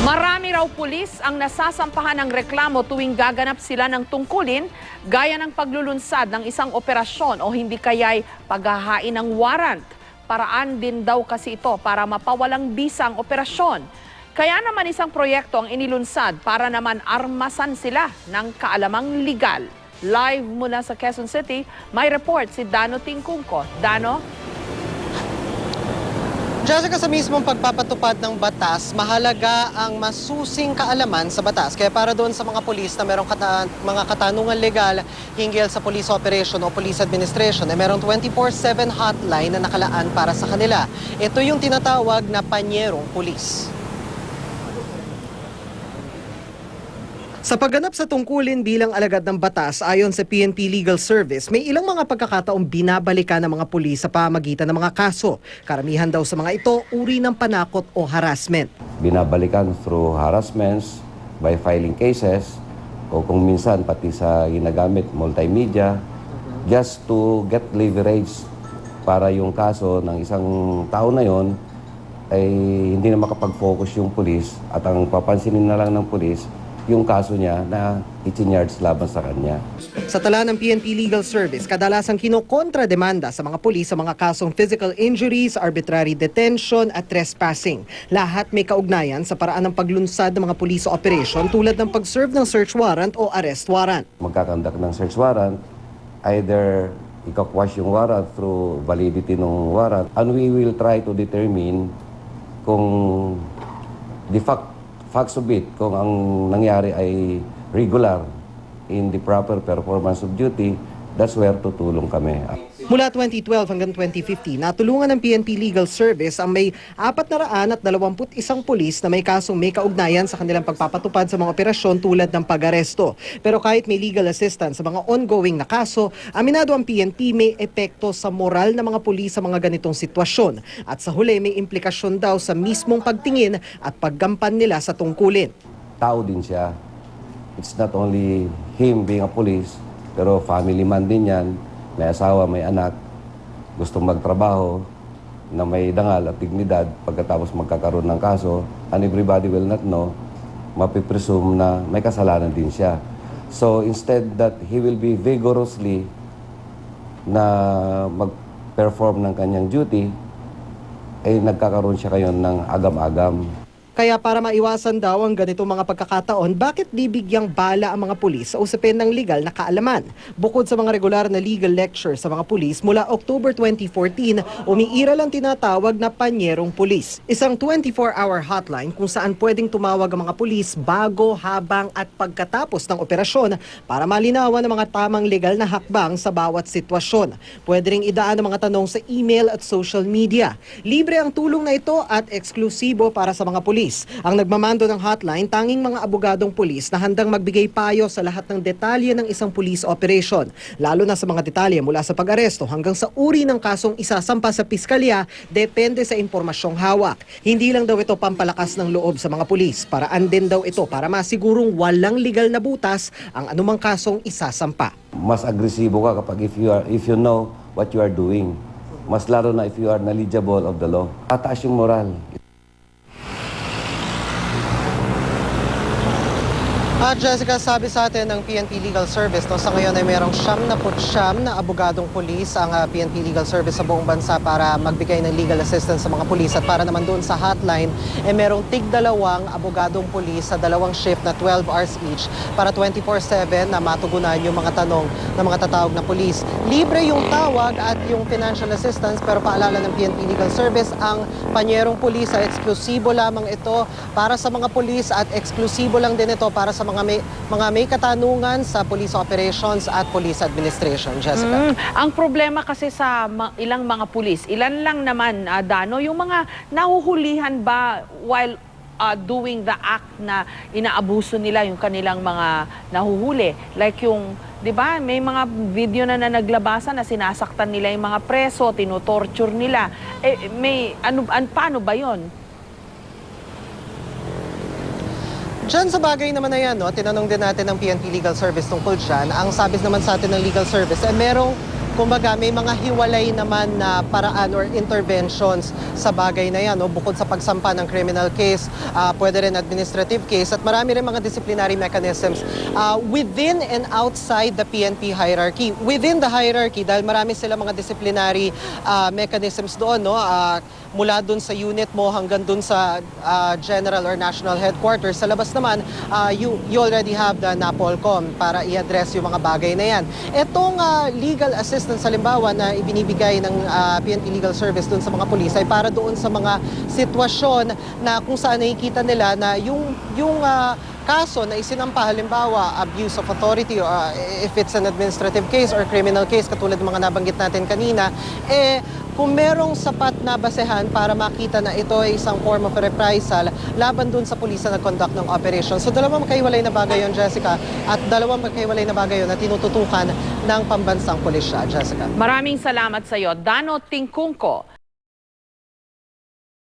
Marami raw pulis ang nasasampahan ng reklamo tuwing gaganap sila ng tungkulin gaya ng paglulunsad ng isang operasyon o hindi kaya'y paghahain ng warrant. Paraan din daw kasi ito para mapawalang bisa ang operasyon. Kaya naman isang proyekto ang inilunsad para naman armasan sila ng kaalamang legal. Live mula sa Quezon City, may report si Dano Tingkungko. Dano? Jessica, sa mismong pagpapatupad ng batas, mahalaga ang masusing kaalaman sa batas. Kaya para doon sa mga pulis na merong mga katanungan legal hinggil sa police operation o police administration, merong 24/7 hotline na nakalaan para sa kanila. Ito yung tinatawag na panyerong pulis. Sa pagganap sa tungkulin bilang alagad ng batas ayon sa PNP Legal Service, may ilang mga pagkakataong binabalikan ng mga pulis sa pamagitan ng mga kaso. Karamihan daw sa mga ito, uri ng panakot o harassment. Binabalikan through harassments, by filing cases, o kung minsan pati sa ginagamit multimedia, just to get leverage para yung kaso ng isang tao na yon ay hindi na makapag-focus yung pulis at ang papansinin na lang ng pulis yung kaso niya na ichinyards laban sa kanya. Sa tala ng PNP Legal Service, kadalasang kinokontra-demanda sa mga pulis sa mga kasong physical injuries, arbitrary detention at trespassing. Lahat may kaugnayan sa paraan ng paglunsad ng mga police operation tulad ng pag-serve ng search warrant o arrest warrant. Magkakandak ng search warrant, either ikakwash yung warrant through validity ng warrant, and we will try to determine kung the facts of it, kung ang nangyari ay regular in the proper performance of duty, that's where tutulong kami. Mula 2012 hanggang 2015, natulungan ng PNP Legal Service ang may 421 pulis na may kasong may kaugnayan sa kanilang pagpapatupad sa mga operasyon tulad ng pag-aresto. Pero kahit may legal assistance sa mga ongoing na kaso, aminado ang PNP may epekto sa moral ng mga pulis sa mga ganitong sitwasyon. At sa huli may implikasyon daw sa mismong pagtingin at paggampan nila sa tungkulin. Tao din siya. It's not only him being a police, pero family man din yan. May asawa, may anak, gustong magtrabaho na may dangal at dignidad pagkatapos magkakaroon ng kaso, and everybody will not know, mapipresume na may kasalanan din siya. So instead that he will be vigorously na mag-perform ng kanyang duty, ay nagkakaroon siya ngayon ng agam-agam. Kaya para maiwasan daw ang ganitong mga pagkakataon, bakit bibigyang bala ang mga pulis sa usapin ng legal na kaalaman? Bukod sa mga regular na legal lectures sa mga pulis, mula October 2014, umiiral ang tinatawag na panyerong pulis. Isang 24-hour hotline kung saan pwedeng tumawag ang mga pulis bago, habang at pagkatapos ng operasyon para malinawan ang mga tamang legal na hakbang sa bawat sitwasyon. Pwede ring idaan ang mga tanong sa email at social media. Libre ang tulong na ito at eksklusibo para sa mga pulis. Ang nagmamando ng hotline, tanging mga abogadong pulis na handang magbigay payo sa lahat ng detalye ng isang police operation, lalo na sa mga detalye mula sa pag-aresto hanggang sa uri ng kasong isasampa sa piskalya, depende sa impormasyong hawak. Hindi lang daw ito pampalakas ng loob sa mga pulis, paraan din daw ito para masigurong walang legal na butas ang anumang kasong isasampa. Mas agresibo ka kapag if you know what you are doing. Mas lalo na if you are knowledgeable of the law. Tataas yung moral. At Jessica, sabi sa atin ng PNP Legal Service, sa ngayon ay mayroong 79 na abogadong pulis ang PNP Legal Service sa buong bansa para magbigay ng legal assistance sa mga pulis. At para naman doon sa hotline, mayroong tig-2 abogadong pulis sa 2 shift na 12 hours each para 24/7 na matugunan yung mga tanong ng mga tatawag na pulis. Libre yung tawag at yung financial assistance, pero paalala ng PNP Legal Service, ang panyerong pulis ay eksklusibo lamang ito para sa mga pulis at eksklusibo lang din ito para sa mga may katanungan sa police operations at police administration. Jessica. Ang problema kasi sa ilang mga pulis, ilan lang naman, Dano, yung mga nahuhulihan ba while doing the act na inaabuso nila yung kanilang mga nahuhuli. Like yung, di ba, may mga video na naglabasan na sinasaktan nila yung mga preso, tinutorture nila. Paano ba yon? Diyan sa bagay naman na yan, tinanong din natin ng PNP Legal Service tungkol dyan. Ang sabi naman sa atin ng Legal Service, merong kumbaga may mga hiwalay naman na paraan or interventions sa bagay na yan. No? Bukod sa pagsampa ng criminal case, pwede rin administrative case at marami rin mga disciplinary mechanisms within and outside the PNP hierarchy. Within the hierarchy, dahil marami sila mga disciplinary mechanisms doon, no? Mula dun sa unit mo hanggang dun sa general or national headquarters. Sa labas naman, you already have the NAPOLCOM para i-address yung mga bagay na yan. Etong legal assistance halimbawa na ibinibigay ng PNP Legal Service dun sa mga pulis ay para doon sa mga sitwasyon na kung saan nakikita nila na yung kaso na isinampa halimbawa abuse of authority or if it's an administrative case or criminal case katulad ng mga nabanggit natin kanina, kung merong sapat na basehan para makita na ito ay isang form of reprisal laban dun sa pulis na nag-conduct ng operation. So dalawang magkahiwalay na bagay yun, Jessica, at dalawang magkahiwalay na bagay yun na tinututukan ng pambansang pulisya, Jessica. Maraming salamat sa iyo, Dano Tingkungko.